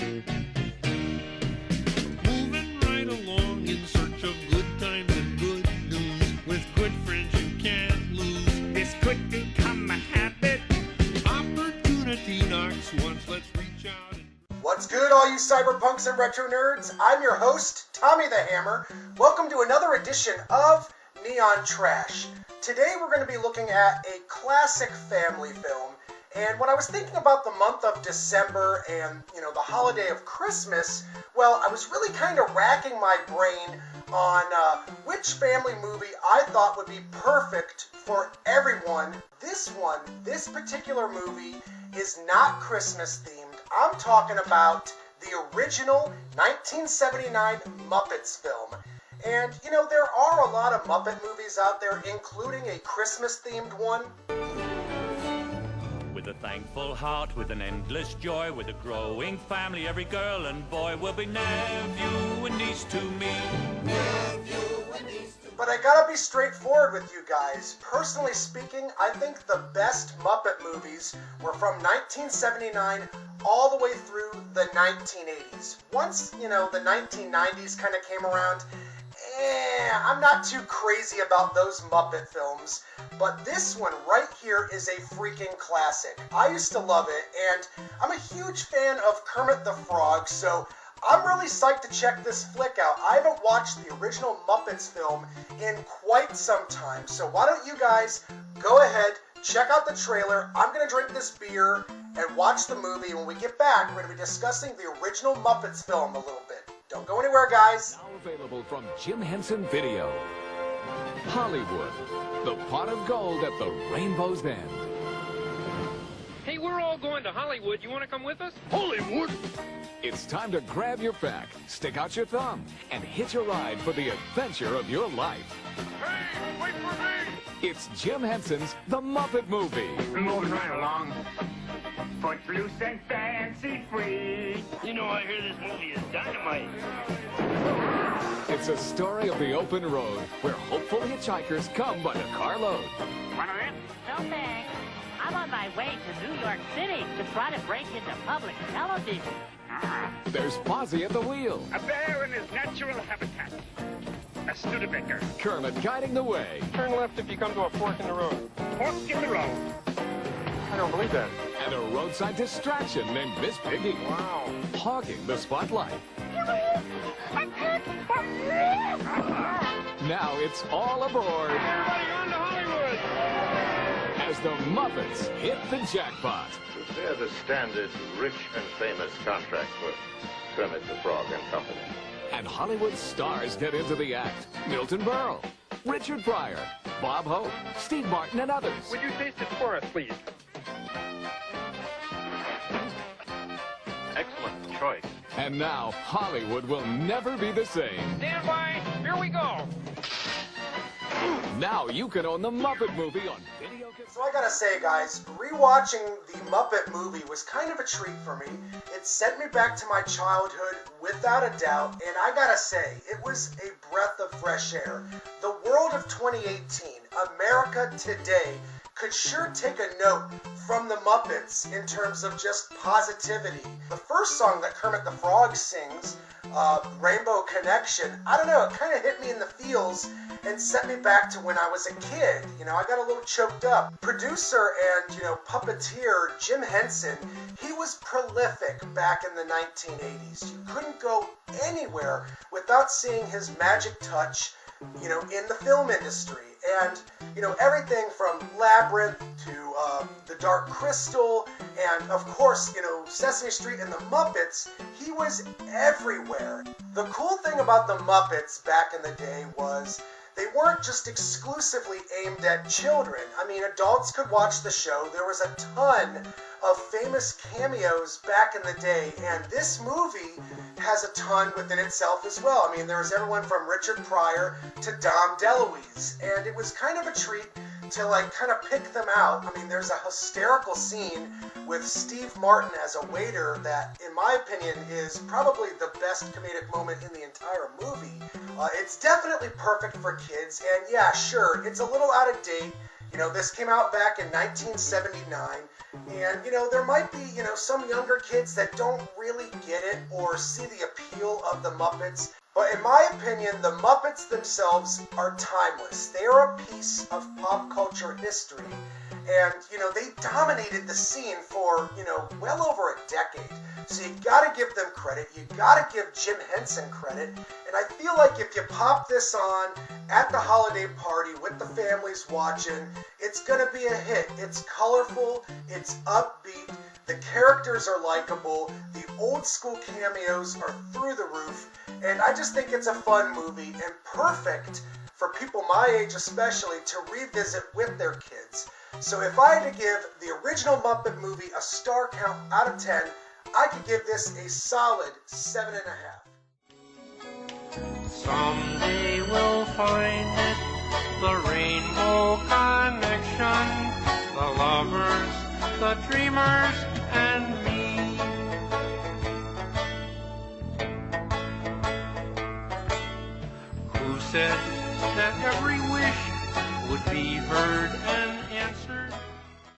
Moving right along in search of good times and good news. With good friends you can't lose. This could become a habit. Opportunity knocks once. Let's reach out and... What's good, all you cyberpunks and retro nerds? I'm your host, Tommy the Hammer. Welcome to another edition of Neon Trash. Today we're going to be looking at a classic family film. And when I was thinking about the month of December and, the holiday of Christmas, well, I was really kind of racking my brain on which family movie I thought would be perfect for everyone. This particular movie is not Christmas themed. I'm talking about the original 1979 Muppets film. And, there are a lot of Muppet movies out there, including a Christmas-themed one. With a thankful heart, with an endless joy, with a growing family, every girl and boy will be nephew and niece to me. But I gotta be straightforward with you guys. Personally speaking, I think the best Muppet movies were from 1979 all the way through the 1980s. Once, the 1990s kind of came around, I'm not too crazy about those Muppet films, but this one right here is a freaking classic. I used to love it, and I'm a huge fan of Kermit the Frog, so I'm really psyched to check this flick out. I haven't watched the original Muppets film in quite some time, so why don't you guys go ahead, check out the trailer. I'm going to drink this beer and watch the movie. When we get back, we're going to be discussing the original Muppets film a little bit. Don't go anywhere, guys. Now available from Jim Henson Video. Hollywood, the pot of gold at the rainbow's end. Hey, we're all going to Hollywood. You want to come with us? Hollywood! It's time to grab your pack, stick out your thumb, and hitch a ride for the adventure of your life. Hey, wait for me! It's Jim Henson's The Muppet Movie. Moving right along. Footloose and fancy free. You know, I hear this movie is dynamite. It's a story of the open road where hopeful hitchhikers come by the carload. One of them? No thanks. I'm on my way to New York City to try to break into public television. There's Fozzie at the wheel. A bear in his natural habitat. A Studebaker. Kermit guiding the way. Turn left if you come to a fork in the road. Fork in the road. I don't believe that. And a roadside distraction named Miss Piggy. Wow. Hogging the spotlight. Now it's all aboard Everybody on to Hollywood! as the Muppets hit the jackpot. They're the standard rich and famous contract for Kermit the Frog and Company. And Hollywood stars get into the act. Milton Berle, Richard Pryor, Bob Hope, Steve Martin, and others. Would you taste it for us, please? Excellent choice. And now Hollywood will never be the same. Stand by. Here we go. Now you can own the Muppet Movie on video. So I gotta say, guys, rewatching the Muppet movie was kind of a treat for me. It sent me back to my childhood without a doubt, and I gotta say, it was a breath of fresh air. The world of 2018, America today, could sure take a note from the Muppets in terms of just positivity. The first song that Kermit the Frog sings, Rainbow Connection, I don't know, it kind of hit me in the feels and sent me back to when I was a kid. I got a little choked up. Producer and, puppeteer Jim Henson, he was prolific back in the 1980s. You couldn't go anywhere without seeing his magic touch, in the film industry. And, everything from Labyrinth to The Dark Crystal and, of course, Sesame Street and the Muppets, he was everywhere. The cool thing about the Muppets back in the day was they weren't just exclusively aimed at children. I mean, adults could watch the show. There was a ton of famous cameos back in the day, and this movie has a ton within itself as well. I mean, there was everyone from Richard Pryor to Dom DeLuise, and it was kind of a treat to kind of pick them out. I mean, there's a hysterical scene with Steve Martin as a waiter that, in my opinion, is probably the best comedic moment in the entire movie. It's definitely perfect for kids, and yeah, sure, it's a little out of date. You know, this came out back in 1979, and, you know, there might be, you know, some younger kids that don't really get it or see the appeal of the Muppets. But in my opinion, the Muppets themselves are timeless. They are a piece of pop culture history. And, you know, they dominated the scene for, you know, well over a decade. So you gotta give them credit. You gotta give Jim Henson credit. And I feel like if you pop this on at the holiday party with the families watching, it's gonna be a hit. It's colorful, it's upbeat, the characters are likable, the old school cameos are through the roof, and I just think it's a fun movie and perfect for people my age especially to revisit with their kids. So if I had to give the original Muppet movie a star count out of 10, I could give this a solid 7.5. Someday we'll find it, the rainbow connection, the lovers, the dreamers, and me. Who said that every wish would be heard and answered?